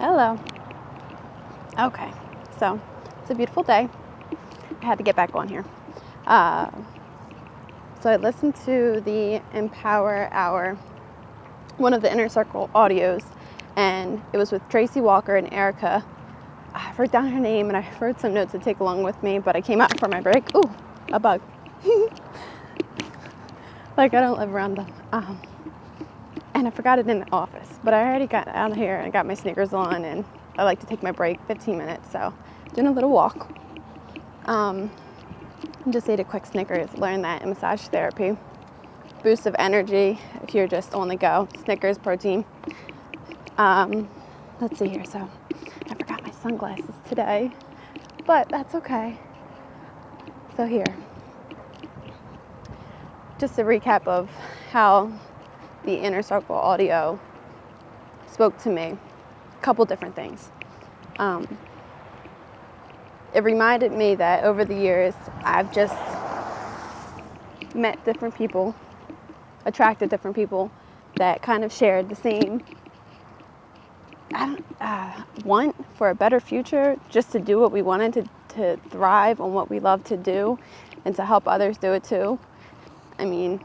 Hello. Okay, so it's a beautiful day. I had to get back on here. So I listened to the Empower Hour, one of the Inner Circle audios, and it was with Tracy Walker and Erica. I wrote down her name and I wrote some notes to take along with me, but I came out for my break. Ooh, a bug. Like I don't live around them. And I forgot it in the office, but I already got out of here and I got my sneakers on, and I like to take my break 15 minutes, so doing a little walk. Just ate a quick Snickers, learned that in massage therapy. Boost of energy if you're just on the go. Snickers, protein. Let's see here, so I forgot my sunglasses today, but that's okay. So here, just a recap of how the Inner Circle audio spoke to me. A couple different things. It reminded me that over the years, I've just met different people, attracted different people that kind of shared the same want for a better future, just to do what we wanted, to thrive on what we love to do, and to help others do it too. I mean,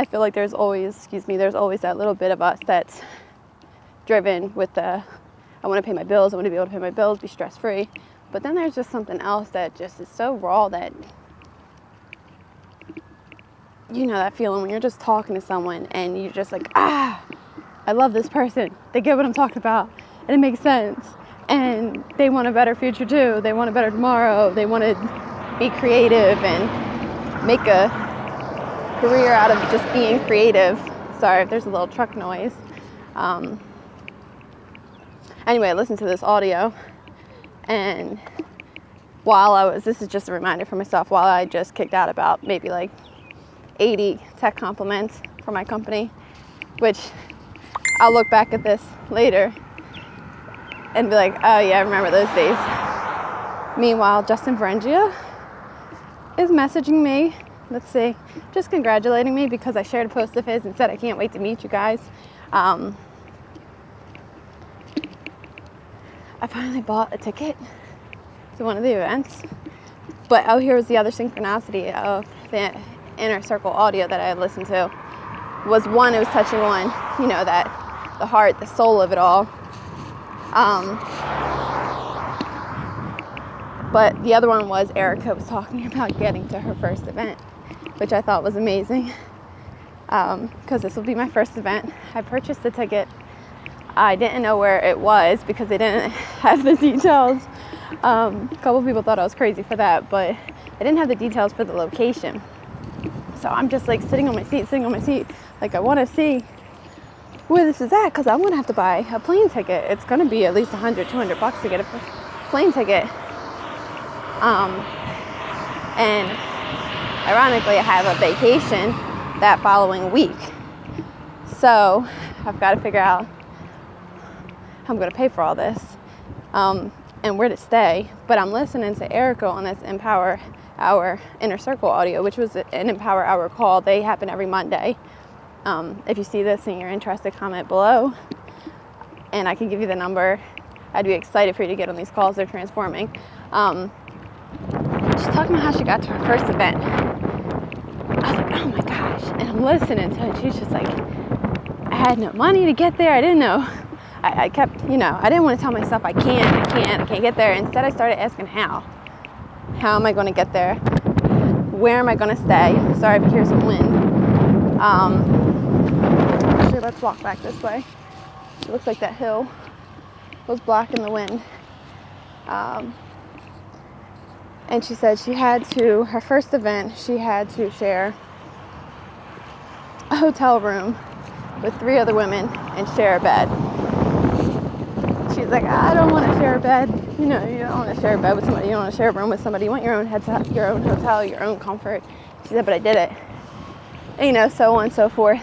I feel like there's always that little bit of us that's driven with I want to pay my bills, I want to be able to pay my bills, be stress-free. But then there's just something else that just is so raw that, you know, that feeling when you're just talking to someone and you're just like, I love this person. They get what I'm talking about and it makes sense. And they want a better future too. They want a better tomorrow. They want to be creative and make a career out of just being creative. Sorry if there's a little truck noise. Anyway, I listened to this audio, and this is just a reminder for myself, while I just kicked out about maybe like 80 tech compliments for my company, which I'll look back at this later and be like, oh yeah, I remember those days. Meanwhile, Justin Varengia is messaging me, let's see, just congratulating me because I shared a post of his and said I can't wait to meet you guys. I finally bought a ticket to one of the events. But here was the other synchronicity of the Inner Circle audio that I had listened to. Was one, it was touching on, you know, that the heart, the soul of it all. But the other one was Erica was talking about getting to her first event, which I thought was amazing. Because this will be my first event. I purchased the ticket. I didn't know where it was because they didn't have the details. A couple people thought I was crazy for that, but I didn't have the details for the location. So I'm just like sitting on my seat. Like I want to see where this is at because I'm going to have to buy a plane ticket. It's going to be at least $100-200 to get a plane ticket. And ironically, I have a vacation that following week. So I've got to figure out how I'm going to pay for all this and where to stay. But I'm listening to Erica on this Empower Hour Inner Circle audio, which was an Empower Hour call. They happen every Monday. If you see this and you're interested, comment below and I can give you the number. I'd be excited for you to get on these calls. They're transforming. She's talking about how she got to her first event. I was like, oh my gosh. And I'm listening to it. She's just like, I had no money to get there. I didn't know. I kept, I didn't want to tell myself I can't get there. Instead, I started asking how. How am I going to get there? Where am I going to stay? Sorry if you hear some wind. Actually, let's walk back this way. It looks like that hill was blocking the wind. And she said her first event, she had to share a hotel room with 3 other women and share a bed. She's like, I don't want to share a bed. You don't want to share a bed with somebody. You don't want to share a room with somebody. You want your own hotel, your own comfort. She said, but I did it. And, so on and so forth.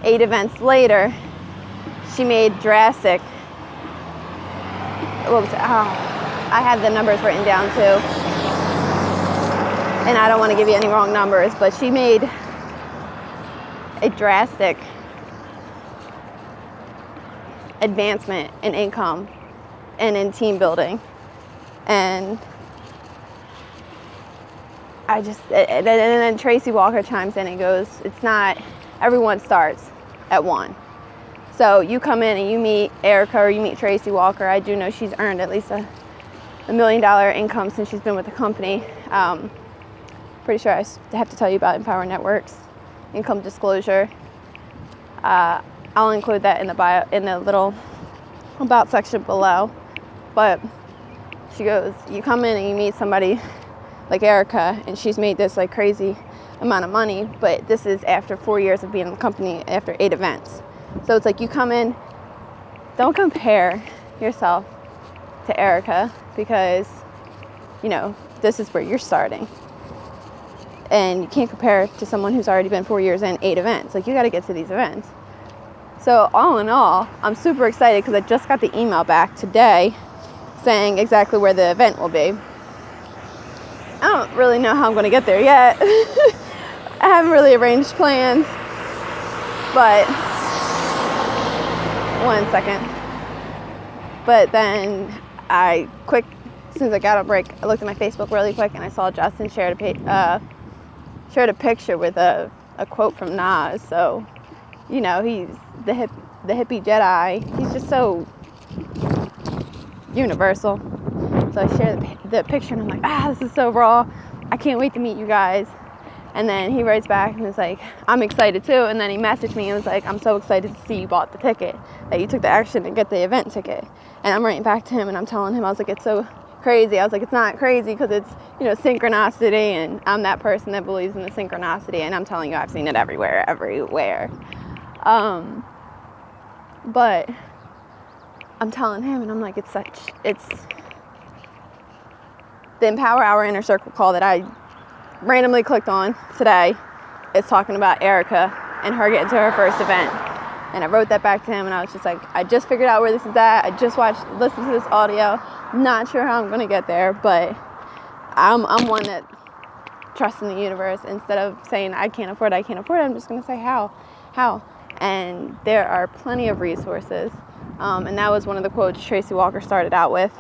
8 events later, she made drastic. What was it? I had the numbers written down too. And I don't want to give you any wrong numbers, but she made a drastic advancement in income and in team building. And and then Tracy Walker chimes in and goes, it's not, everyone starts at 1. So you come in and you meet Erica or you meet Tracy Walker. I do know she's earned at least $1 million income since she's been with the company. Pretty sure I have to tell you about Empower Networks income disclosure. I'll include that in the bio, in the little about section below. But she goes, you come in and you meet somebody like Erica, and she's made this like crazy amount of money, but this is after 4 years of being in the company, after 8 events. So it's like, you come in, don't compare yourself to Erica, because, you know, this is where you're starting. And you can't compare to someone who's already been 4 years in 8 events. Like, you got to get to these events. So all in all, I'm super excited because I just got the email back today saying exactly where the event will be. I don't really know how I'm going to get there yet. I haven't really arranged plans, but 1 second. But then as soon as I got a break, I looked at my Facebook really quick and I saw Justin shared a picture with a quote from Nas. So, you know, he's the hippie Jedi. He's just so universal. So I shared the picture and I'm like, this is so raw. I can't wait to meet you guys. And then he writes back and was like, I'm excited too. And then he messaged me and was like, I'm so excited to see you bought the ticket, that you took the action to get the event ticket. And I'm writing back to him and I'm telling him, I was like, it's so crazy. I was like, it's not crazy because it's, you know, synchronicity, and I'm that person that believes in the synchronicity, and I'm telling you, I've seen it everywhere. But I'm telling him, and I'm like, it's the Empower Hour Inner Circle call that I randomly clicked on today is talking about Erica and her getting to her first event. And I wrote that back to him, and I was just like, I just figured out where this is at. I just listened to this audio. Not sure how I'm going to get there, but I'm one that trusts in the universe. Instead of saying, I can't afford it, I'm just going to say, how? And there are plenty of resources. And that was one of the quotes Tracy Walker started out with.